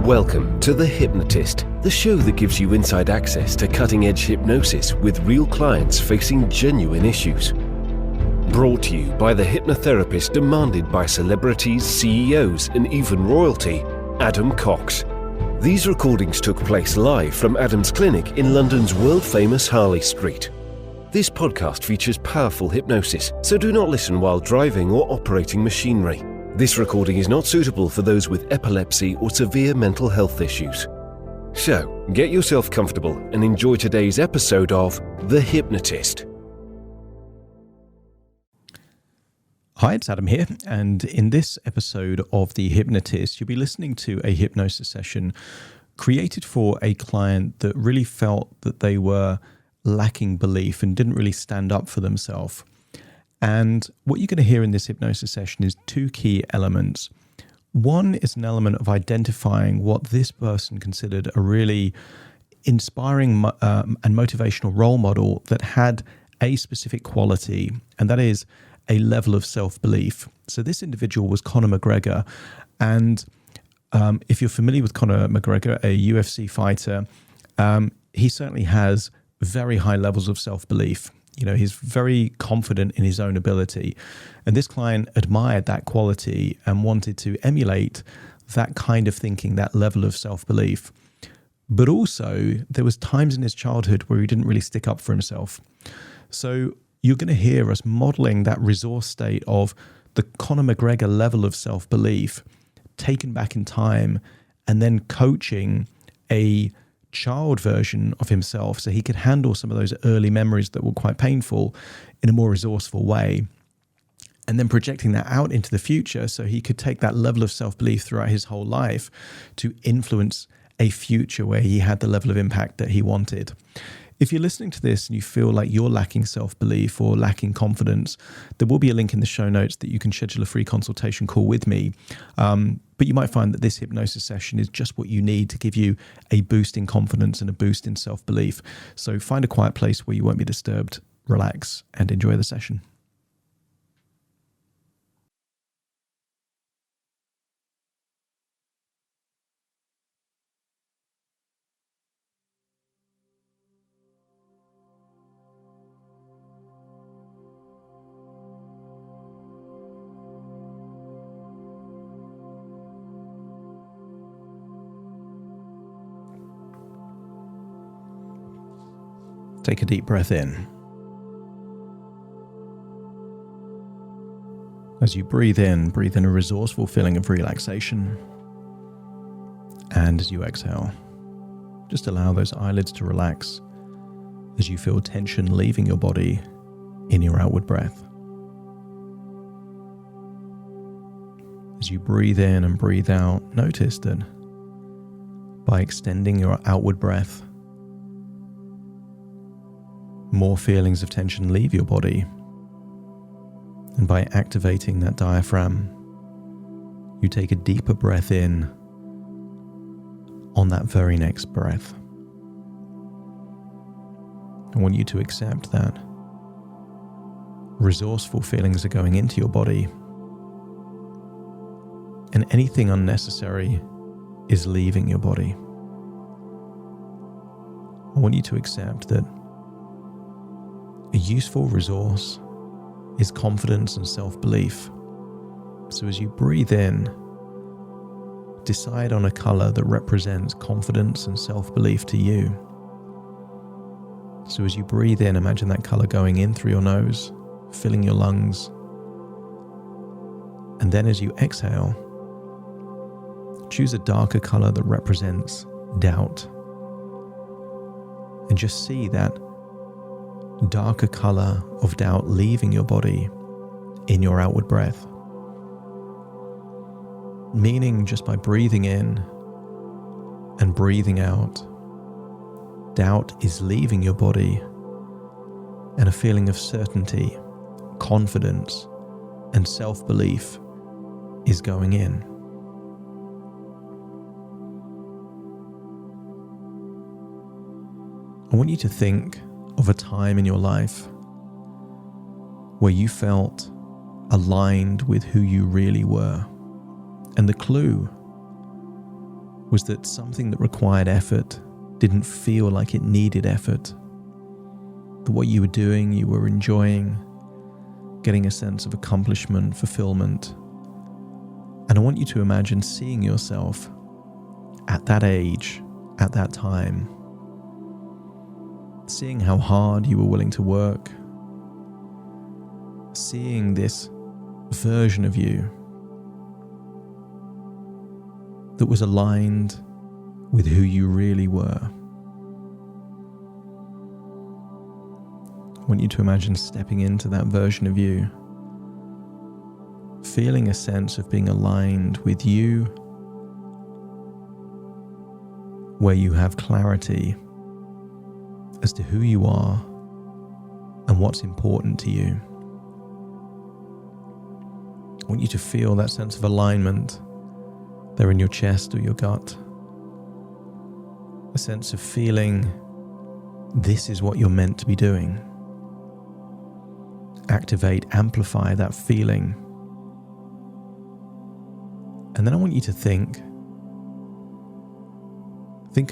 Welcome to The Hypnotist, the show that gives you inside access to cutting-edge hypnosis with real clients facing genuine issues. Brought to you by the hypnotherapist demanded by celebrities, CEOs, and even royalty, Adam Cox. These recordings took place live from Adam's clinic in London's world-famous Harley Street. This podcast features powerful hypnosis, so do not listen while driving or operating machinery. This recording is not suitable for those with epilepsy or severe mental health issues. So, get yourself comfortable and enjoy today's episode of The Hypnotist. Hi, it's Adam here, and in this episode of The Hypnotist, you'll be listening to a hypnosis session created for a client that really felt that they were lacking belief and didn't really stand up for themselves. And what you're going to hear in this hypnosis session is two key elements. One is an element of identifying what this person considered a really inspiring and motivational role model that had a specific quality, and that is a level of self-belief. So this individual was Conor McGregor. And if you're familiar with Conor McGregor, a UFC fighter, he certainly has very high levels of self-belief. You know, he's very confident in his own ability. And this client admired that quality and wanted to emulate that kind of thinking, that level of self-belief. But also, there was times in his childhood where he didn't really stick up for himself. So you're going to hear us modeling that resource state of the Conor McGregor level of self-belief taken back in time and then coaching a child version of himself so he could handle some of those early memories that were quite painful in a more resourceful way, and then projecting that out into the future so he could take that level of self-belief throughout his whole life to influence a future where he had the level of impact that he wanted. If you're listening to this and you feel like you're lacking self-belief or lacking confidence, there will be a link in the show notes that you can schedule a free consultation call with me. But you might find that this hypnosis session is just what you need to give you a boost in confidence and a boost in self-belief. So find a quiet place where you won't be disturbed, relax, and enjoy the session. Take a deep breath in. As you breathe in a resourceful feeling of relaxation. And as you exhale, just allow those eyelids to relax as you feel tension leaving your body in your outward breath. As you breathe in and breathe out, notice that by extending your outward breath, more feelings of tension leave your body. And by activating that diaphragm, you take a deeper breath in on that very next breath. I want you to accept that resourceful feelings are going into your body, and anything unnecessary is leaving your body. I want you to accept that a useful resource is confidence and self-belief. So as you breathe in, decide on a color that represents confidence and self-belief to you. So as you breathe in, imagine that color going in through your nose, filling your lungs. And then as you exhale, choose a darker color that represents doubt. And just see that darker color of doubt leaving your body in your outward breath. Meaning just by breathing in and breathing out, doubt is leaving your body and a feeling of certainty, confidence, and self-belief is going in. I want you to think of a time in your life where you felt aligned with who you really were. And the clue was that something that required effort didn't feel like it needed effort. That what you were doing, you were enjoying, getting a sense of accomplishment, fulfillment. And I want you to imagine seeing yourself at that age, at that time, seeing how hard you were willing to work, seeing this version of you that was aligned with who you really were. I want you to imagine stepping into that version of you, feeling a sense of being aligned with you, where you have clarity as to who you are and what's important to you. I want you to feel that sense of alignment there in your chest or your gut. A sense of feeling this is what you're meant to be doing. Activate, amplify that feeling. And then I want you to think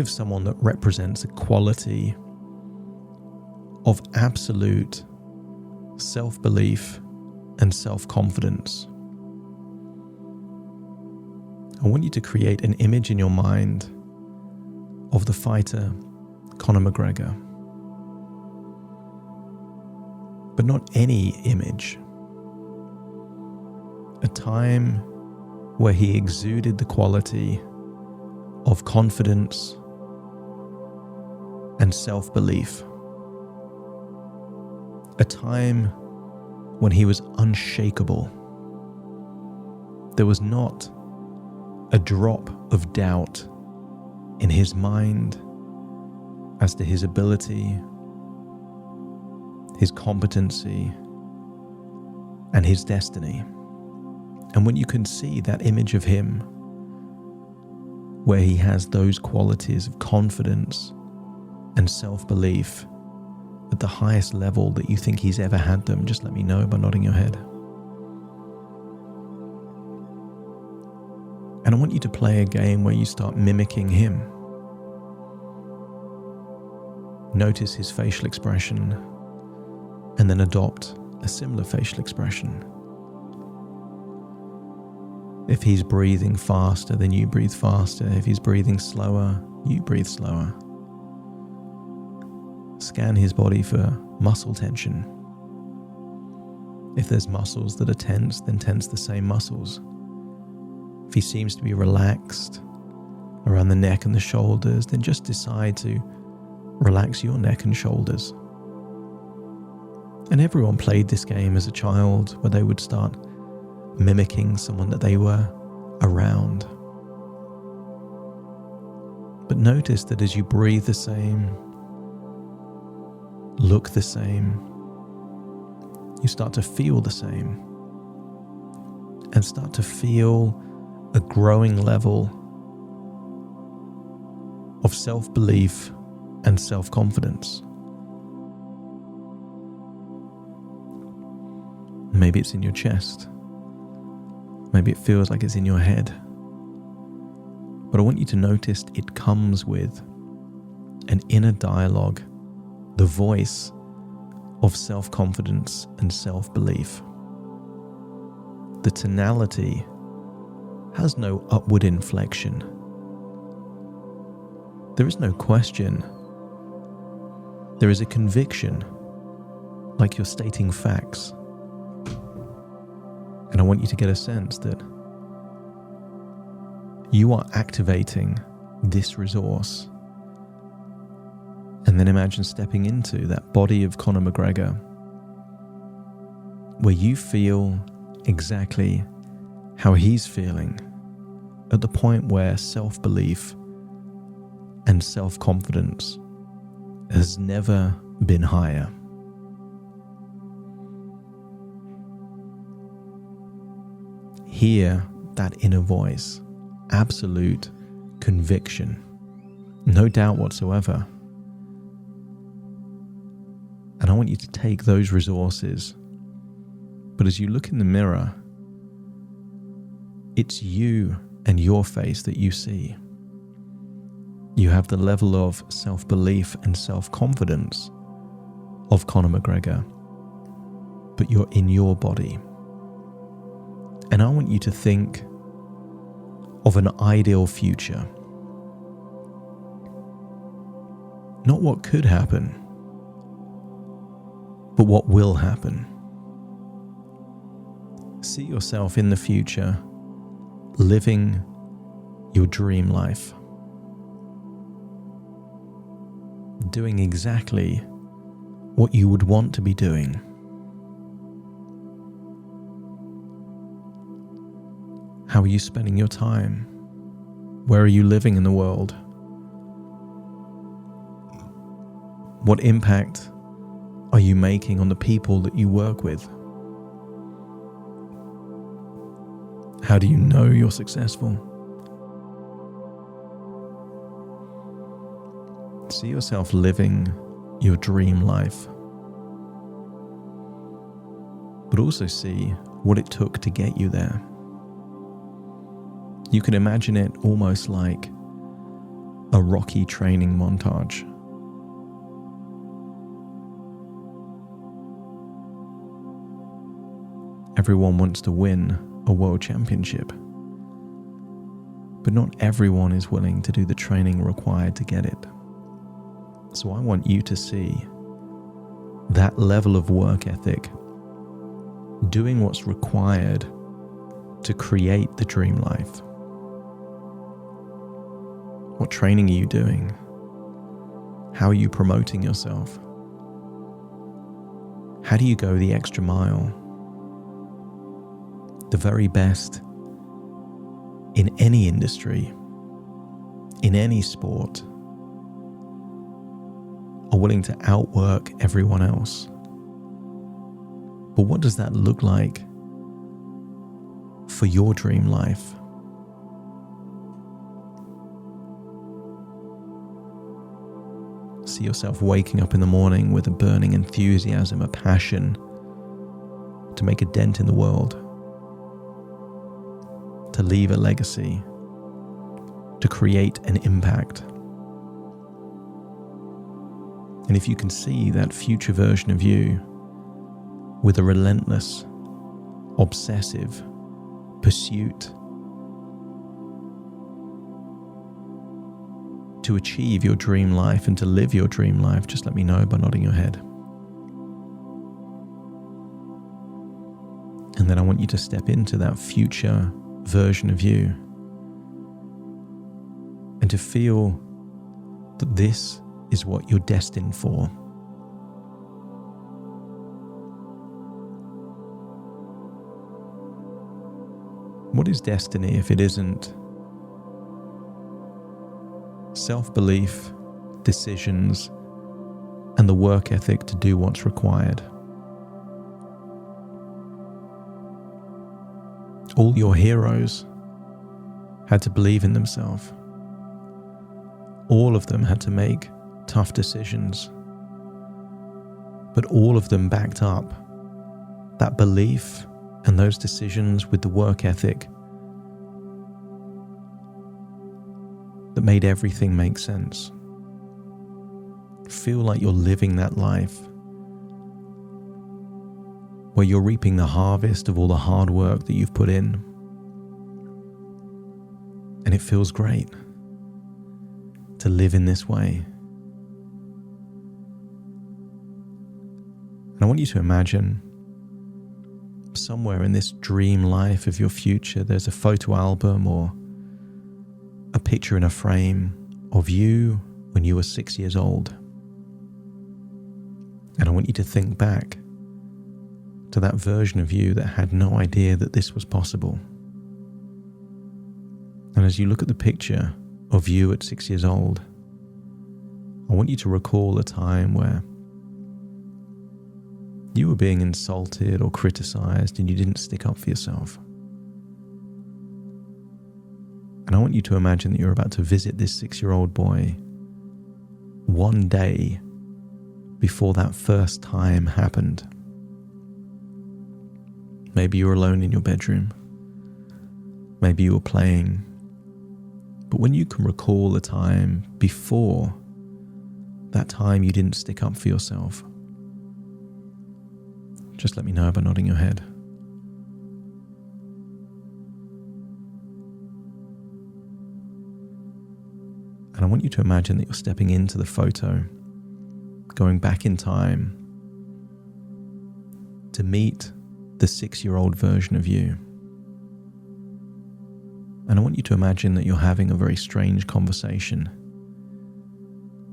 of someone that represents a quality of absolute self-belief and self-confidence. I want you to create an image in your mind of the fighter Conor McGregor. But not any image. A time where he exuded the quality of confidence and self-belief. A time when he was unshakable. There was not a drop of doubt in his mind as to his ability, his competency, and his destiny. And when you can see that image of him, where he has those qualities of confidence and self-belief at the highest level that you think he's ever had them, just let me know by nodding your head. And I want you to play a game where you start mimicking him. Notice his facial expression and then adopt a similar facial expression. If he's breathing faster, then you breathe faster. If he's breathing slower, you breathe slower. Scan his body for muscle tension. If there's muscles that are tense, then tense the same muscles. If he seems to be relaxed around the neck and the shoulders, then just decide to relax your neck and shoulders. And everyone played this game as a child, where they would start mimicking someone that they were around. But notice that as you breathe the same, look the same, you start to feel the same, and start to feel a growing level of self-belief and self-confidence. Maybe it's in your chest. Maybe it feels like it's in your head. But I want you to notice it comes with an inner dialogue, the voice of self-confidence and self-belief. The tonality has no upward inflection. There is no question. There is a conviction, like you're stating facts. And I want you to get a sense that you are activating this resource. And then imagine stepping into that body of Conor McGregor, where you feel exactly how he's feeling at the point where self-belief and self-confidence has never been higher. Hear that inner voice, absolute conviction, no doubt whatsoever. And I want you to take those resources, but as you look in the mirror, it's you and your face that you see. You have the level of self-belief and self-confidence of Conor McGregor, but you're in your body. And I want you to think of an ideal future. Not what could happen, but what will happen. See yourself in the future living your dream life, doing exactly what you would want to be doing. How are you spending your time? Where are you living in the world? What impact are you making on the people that you work with? How do you know you're successful? See yourself living your dream life, but also see what it took to get you there. You can imagine it almost like a Rocky training montage. Everyone wants to win a world championship, but not everyone is willing to do the training required to get it. So I want you to see that level of work ethic, doing what's required to create the dream life. What training are you doing? How are you promoting yourself? How do you go the extra mile? The very best in any industry, in any sport, are willing to outwork everyone else. But what does that look like for your dream life? See yourself waking up in the morning with a burning enthusiasm, a passion to make a dent in the world, to leave a legacy, to create an impact. And if you can see that future version of you with a relentless, obsessive pursuit to achieve your dream life and to live your dream life, just let me know by nodding your head. And then I want you to step into that future version of you and to feel that this is what you're destined for. What is destiny if it isn't self-belief, decisions, and the work ethic to do what's required? All your heroes had to believe in themselves. All of them had to make tough decisions, but all of them backed up that belief and those decisions with the work ethic that made everything make sense. Feel like you're living that life where you're reaping the harvest of all the hard work that you've put in, and it feels great to live in this way. And I want you to imagine somewhere in this dream life of your future, there's a photo album or a picture in a frame of you when you were 6 years old. And I want you to think back to that version of you that had no idea that this was possible. And as you look at the picture of you at 6 years old, I want you to recall a time where you were being insulted or criticized and you didn't stick up for yourself. And I want you to imagine that you're about to visit this 6-year-old boy one day before that first time happened. Maybe you were alone in your bedroom. Maybe you were playing But when you can recall a time before that time you didn't stick up for yourself, just let me know by nodding your head. And I want you to imagine that you're stepping into the photo, going back in time to meet the 6-year-old version of you. And I want you to imagine that you're having a very strange conversation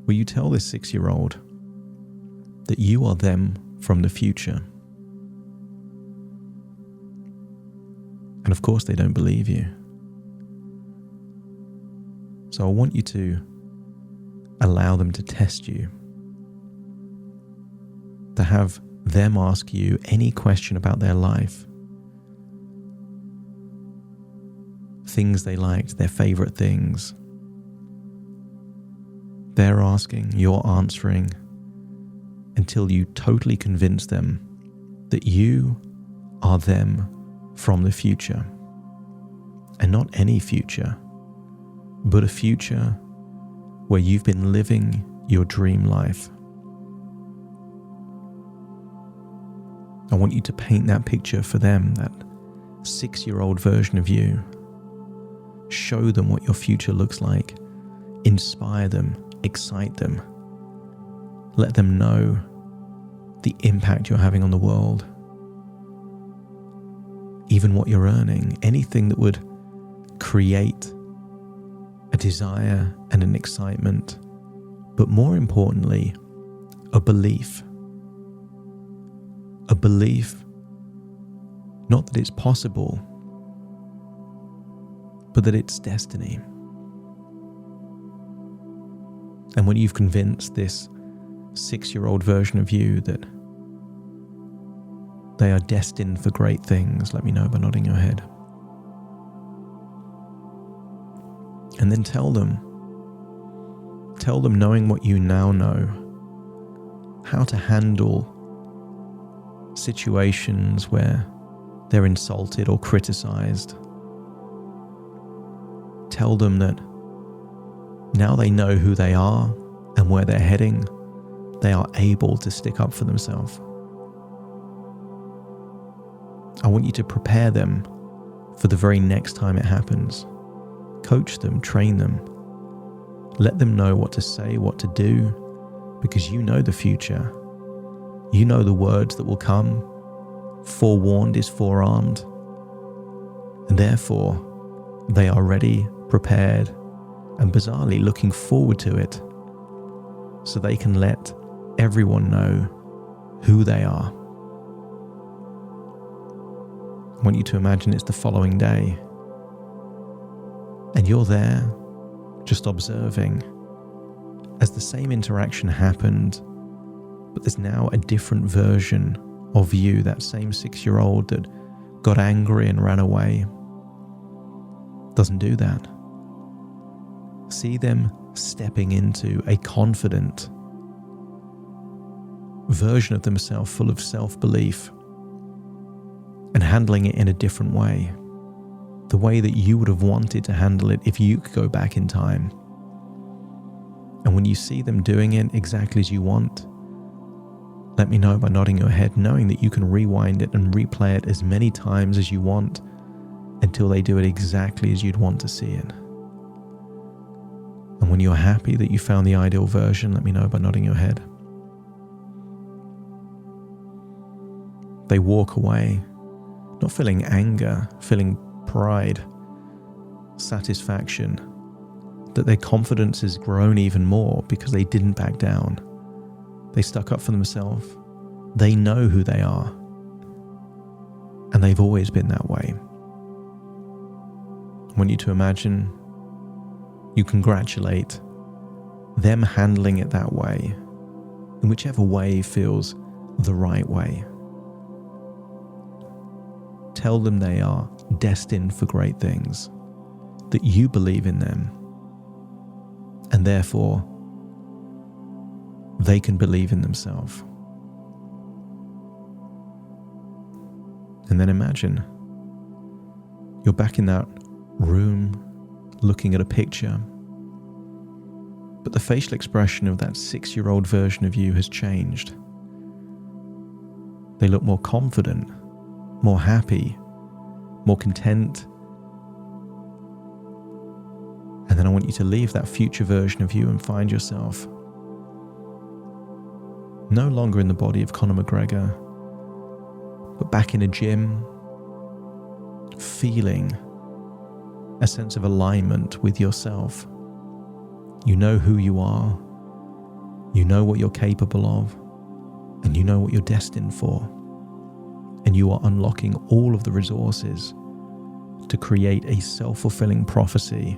where you tell this 6-year-old that you are them from the future. And of course they don't believe you. So I want you to allow them to test you, to have them ask you any question about their life, things they liked, their favorite things. They're asking, you're answering, until you totally convince them that you are them from the future. And not any future, but a future where you've been living your dream life. I want you to paint that picture for them, that 6-year-old version of you. Show them what your future looks like. Inspire them, excite them. Let them know the impact you're having on the world. Even what you're earning, anything that would create a desire and an excitement, but more importantly, a belief. A belief, not that it's possible, but that it's destiny. And when you've convinced this 6-year-old version of you that they are destined for great things, let me know by nodding your head. And then tell them knowing what you now know, how to handle situations where they're insulted or criticized. Tell them that now they know who they are and where they're heading, they are able to stick up for themselves. I want you to prepare them for the very next time it happens. Coach them, train them. Let them know what to say, what to do, because you know the future. You know the words that will come. Forewarned is forearmed. And therefore, they are ready, prepared, and bizarrely looking forward to it, so they can let everyone know who they are. I want you to imagine it's the following day, and you're there, just observing, as the same interaction happened, but there's now a different version of you, that same 6-year-old that got angry and ran away. Doesn't do that. See them stepping into a confident version of themselves, full of self-belief, and handling it in a different way. The way that you would have wanted to handle it if you could go back in time. And when you see them doing it exactly as you want, let me know by nodding your head, knowing that you can rewind it and replay it as many times as you want until they do it exactly as you'd want to see it. And when you're happy that you found the ideal version, let me know by nodding your head. They walk away, not feeling anger, feeling pride, satisfaction, that their confidence has grown even more because they didn't back down. They stuck up for themselves. They know who they are. And they've always been that way. I want you to imagine you congratulate them handling it that way, in whichever way feels the right way. Tell them they are destined for great things, that you believe in them, and therefore they can believe in themselves. And then imagine you're back in that room looking at a picture, but the facial expression of that 6-year-old version of you has changed. They look more confident, more happy, more content. And then I want you to leave that future version of you and find yourself no longer in the body of Conor McGregor, but back in a gym, feeling a sense of alignment with yourself. You know who you are, you know what you're capable of, and you know what you're destined for. And you are unlocking all of the resources to create a self-fulfilling prophecy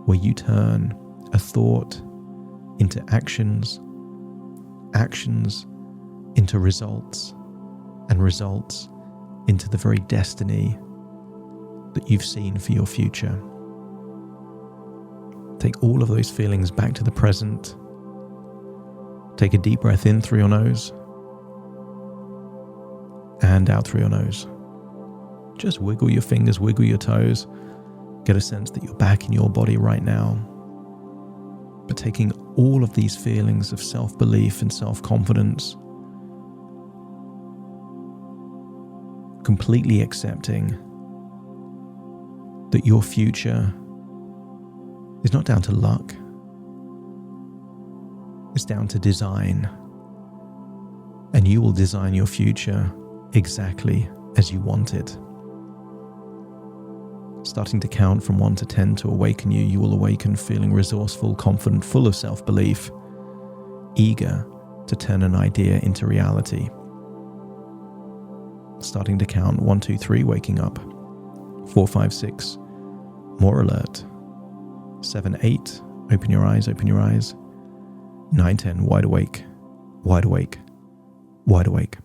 where you turn a thought into actions, actions into results, and results into the very destiny that you've seen for your future. Take all of those feelings back to the present. Take a deep breath in through your nose and out through your nose. Just wiggle your fingers, wiggle your toes. Get a sense that you're back in your body right now. But taking all of these feelings of self-belief and self-confidence, completely accepting that your future is not down to luck. It's down to design. And you will design your future exactly as you want it. Starting to count from 1 to 10 to awaken you, you will awaken feeling resourceful, confident, full of self-belief, eager to turn an idea into reality. Starting to count 1, 2, 3, waking up. 4, 5, 6, more alert. 7, 8, open your eyes, open your eyes. 9, 10, wide awake, wide awake, wide awake.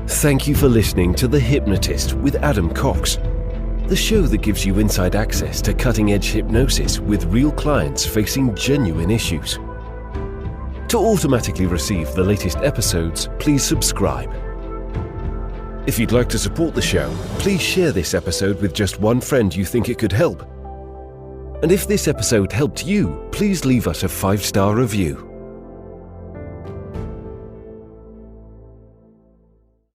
Thank you for listening to The Hypnotist with Adam Cox, the show that gives you inside access to cutting-edge hypnosis with real clients facing genuine issues. To automatically receive the latest episodes, please subscribe. If you'd like to support the show, please share this episode with just one friend you think it could help. And if this episode helped you, please leave us a 5-star review.